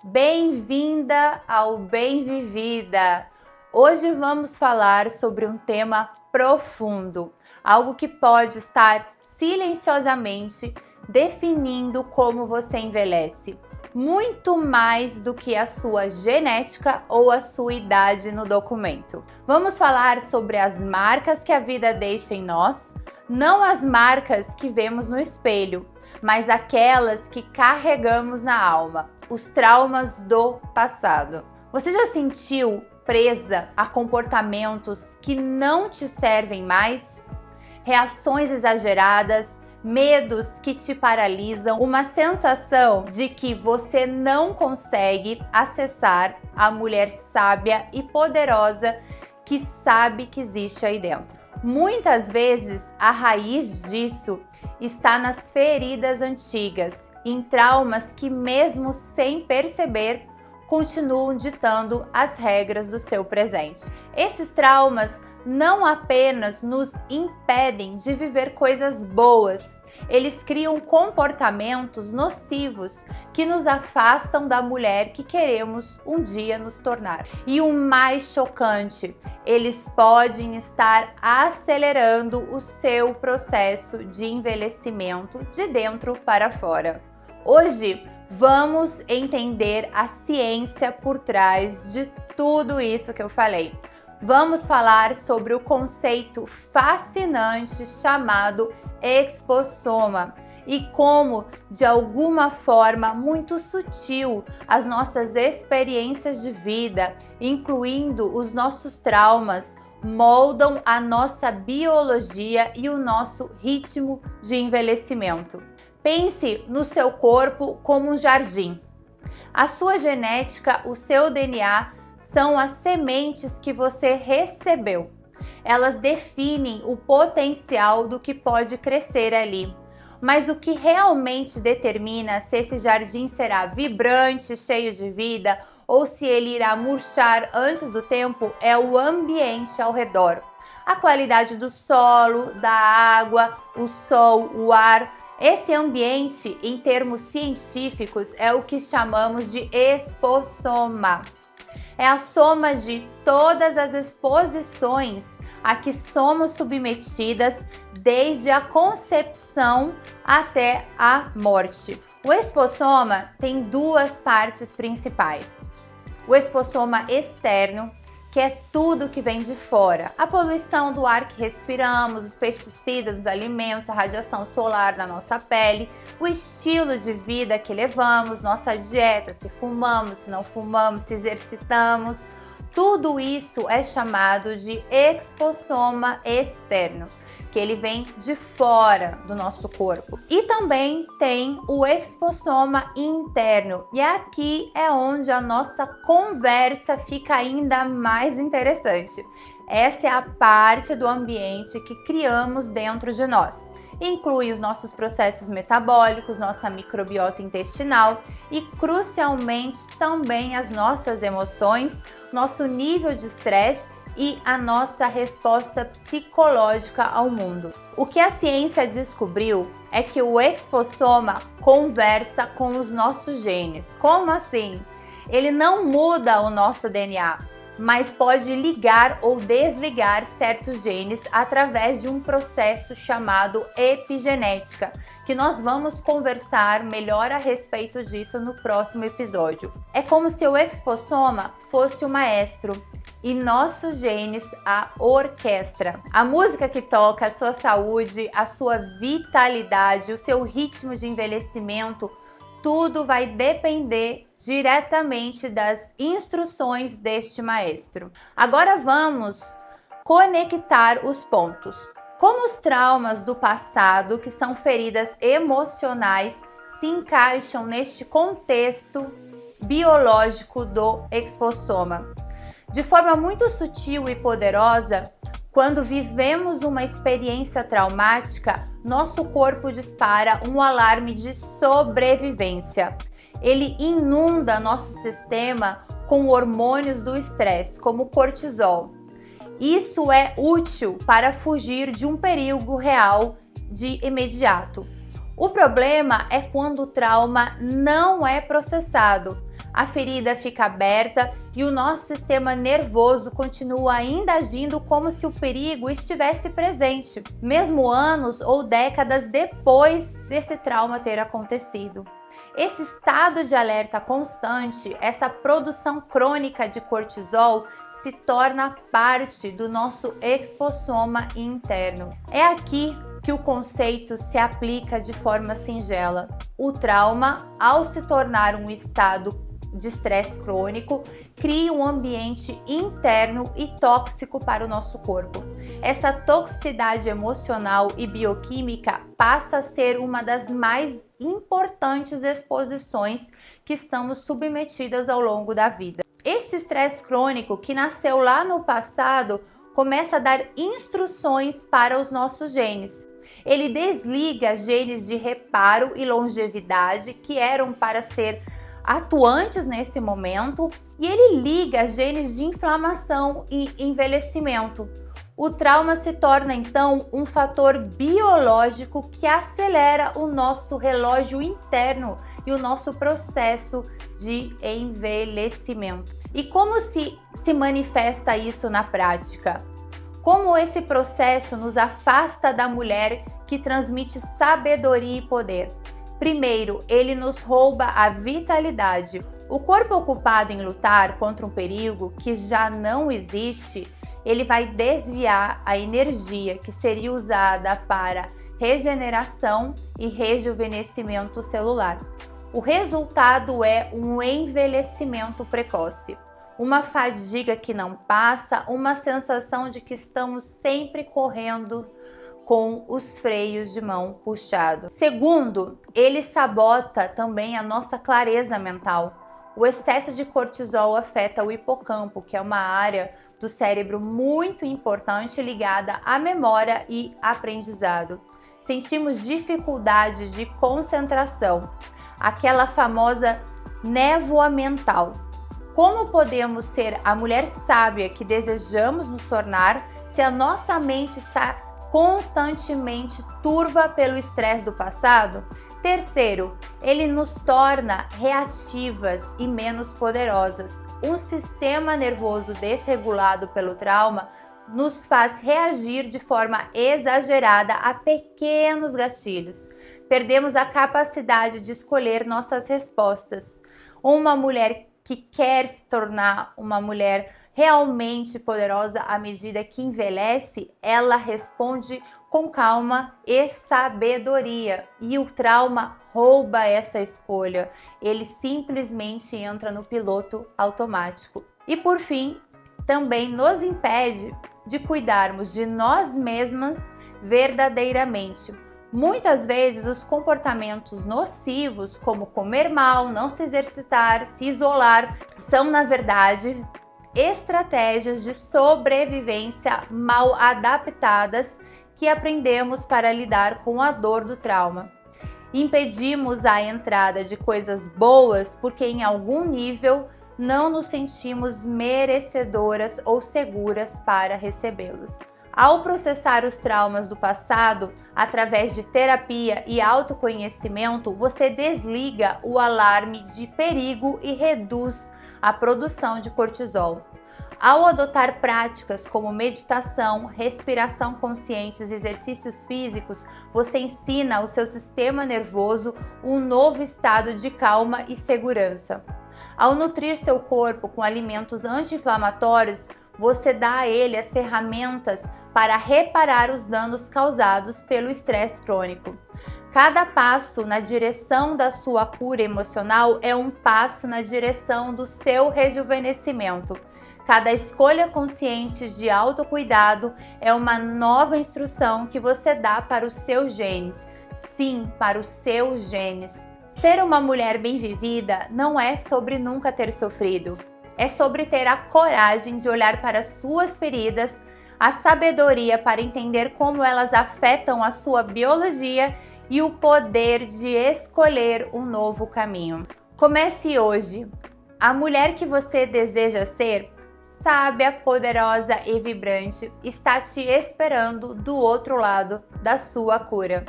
Bem-vinda ao Bem Vivida! Hoje vamos falar sobre um tema profundo, algo que pode estar silenciosamente definindo como você envelhece, muito mais do que a sua genética ou a sua idade no documento. Vamos falar sobre as marcas que a vida deixa em nós, não as marcas que vemos no espelho, mas aquelas que carregamos na alma, os traumas do passado. Você já sentiu presa a comportamentos que não te servem mais? Reações exageradas, medos que te paralisam, uma sensação de que você não consegue acessar a mulher sábia e poderosa que sabe que existe aí dentro. Muitas vezes a raiz disso está nas feridas antigas, em traumas que, mesmo sem perceber, continuam ditando as regras do seu presente. Esses traumas não apenas nos impedem de viver coisas boas, eles criam comportamentos nocivos que nos afastam da mulher que queremos um dia nos tornar. E o mais chocante, eles podem estar acelerando o seu processo de envelhecimento de dentro para fora. Hoje, vamos entender a ciência por trás de tudo isso que eu falei. Vamos falar sobre o conceito fascinante chamado expossoma e como, de alguma forma muito sutil, as nossas experiências de vida, incluindo os nossos traumas, moldam a nossa biologia e o nosso ritmo de envelhecimento. Pense no seu corpo como um jardim. A sua genética, o seu DNA, são as sementes que você recebeu. Elas definem o potencial do que pode crescer ali. Mas o que realmente determina se esse jardim será vibrante, cheio de vida, ou se ele irá murchar antes do tempo é o ambiente ao redor. A qualidade do solo, da água, o sol, o ar. Esse ambiente, em termos científicos, é o que chamamos de expossoma. É a soma de todas as exposições a que somos submetidas desde a concepção até a morte. O expossoma tem duas partes principais. O expossoma externo, que é tudo que vem de fora. A poluição do ar que respiramos, os pesticidas, os alimentos, a radiação solar na nossa pele, o estilo de vida que levamos, nossa dieta, se fumamos, se não fumamos, se exercitamos. Tudo isso é chamado de expossoma externo, que ele vem de fora do nosso corpo. E também tem o expossoma interno, e aqui é onde a nossa conversa fica ainda mais interessante. Essa é a parte do ambiente que criamos dentro de nós. Inclui os nossos processos metabólicos, nossa microbiota intestinal e, crucialmente, também as nossas emoções, nosso nível de estresse e a nossa resposta psicológica ao mundo. O que a ciência descobriu é que o expossoma conversa com os nossos genes. Como assim? Ele não muda o nosso DNA, mas pode ligar ou desligar certos genes através de um processo chamado epigenética, que nós vamos conversar melhor a respeito disso no próximo episódio. É como se o expossoma fosse o maestro e nossos genes a orquestra. A música que toca a sua saúde, a sua vitalidade, o seu ritmo de envelhecimento, tudo vai depender diretamente das instruções deste maestro. Agora vamos conectar os pontos. Como os traumas do passado, que são feridas emocionais, se encaixam neste contexto biológico do expossoma? De forma muito sutil e poderosa, quando vivemos uma experiência traumática, nosso corpo dispara um alarme de sobrevivência. Ele inunda nosso sistema com hormônios do estresse, como o cortisol. Isso é útil para fugir de um perigo real de imediato. O problema é quando o trauma não é processado. a ferida fica aberta e o nosso sistema nervoso continua ainda agindo como se o perigo estivesse presente, mesmo anos ou décadas depois desse trauma ter acontecido. Esse estado de alerta constante, essa produção crônica de cortisol, se torna parte do nosso expossoma interno. É aqui que o conceito se aplica de forma singela. O trauma, ao se tornar um estado de estresse crônico, cria um ambiente interno e tóxico para o nosso corpo. Essa toxicidade emocional e bioquímica passa a ser uma das mais importantes exposições que estamos submetidas ao longo da vida. Esse estresse crônico, que nasceu lá no passado, começa a dar instruções para os nossos genes. Ele desliga genes de reparo e longevidade que eram para ser atuantes nesse momento e ele liga genes de inflamação e envelhecimento. O trauma se torna então um fator biológico que acelera o nosso relógio interno e o nosso processo de envelhecimento. E como se manifesta isso na prática? Como esse processo nos afasta da mulher que transmite sabedoria e poder? Primeiro, ele nos rouba a vitalidade. O corpo ocupado em lutar contra um perigo que já não existe, ele vai desviar a energia que seria usada para regeneração e rejuvenescimento celular. O resultado é um envelhecimento precoce, uma fadiga que não passa, uma sensação de que estamos sempre correndo com os freios de mão puxados. Segundo, ele sabota também a nossa clareza mental. O excesso de cortisol afeta o hipocampo, que é uma área do cérebro muito importante ligada à memória e aprendizado. Sentimos dificuldade de concentração, aquela famosa névoa mental. Como podemos ser a mulher sábia que desejamos nos tornar se a nossa mente está constantemente turva pelo estresse do passado? Terceiro, ele nos torna reativas e menos poderosas. Um sistema nervoso desregulado pelo trauma nos faz reagir de forma exagerada a pequenos gatilhos. Perdemos a capacidade de escolher nossas respostas. Uma mulher que quer se tornar uma mulher realmente poderosa à medida que envelhece, ela responde com calma e sabedoria. E o trauma rouba essa escolha. Ele simplesmente entra no piloto automático. E por fim, também nos impede de cuidarmos de nós mesmas verdadeiramente. Muitas vezes os comportamentos nocivos, como comer mal, não se exercitar, se isolar, são na verdade estratégias de sobrevivência mal adaptadas que aprendemos para lidar com a dor do trauma. Impedimos a entrada de coisas boas porque em algum nível não nos sentimos merecedoras ou seguras para recebê-los. Ao processar os traumas do passado, através de terapia e autoconhecimento, você desliga o alarme de perigo e reduz a produção de cortisol. Ao adotar práticas como meditação, respiração conscientes e exercícios físicos, você ensina ao seu sistema nervoso um novo estado de calma e segurança. Ao nutrir seu corpo com alimentos anti-inflamatórios, você dá a ele as ferramentas para reparar os danos causados pelo estresse crônico. Cada passo na direção da sua cura emocional é um passo na direção do seu rejuvenescimento. Cada escolha consciente de autocuidado é uma nova instrução que você dá para os seus genes. Sim, para os seus genes. Ser uma mulher bem vivida não é sobre nunca ter sofrido. É sobre ter a coragem de olhar para suas feridas, a sabedoria para entender como elas afetam a sua biologia e o poder de escolher um novo caminho. Comece hoje. A mulher que você deseja ser, sábia, poderosa e vibrante, está te esperando do outro lado da sua cura.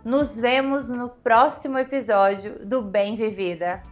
Nos vemos no próximo episódio do Bem Vivida.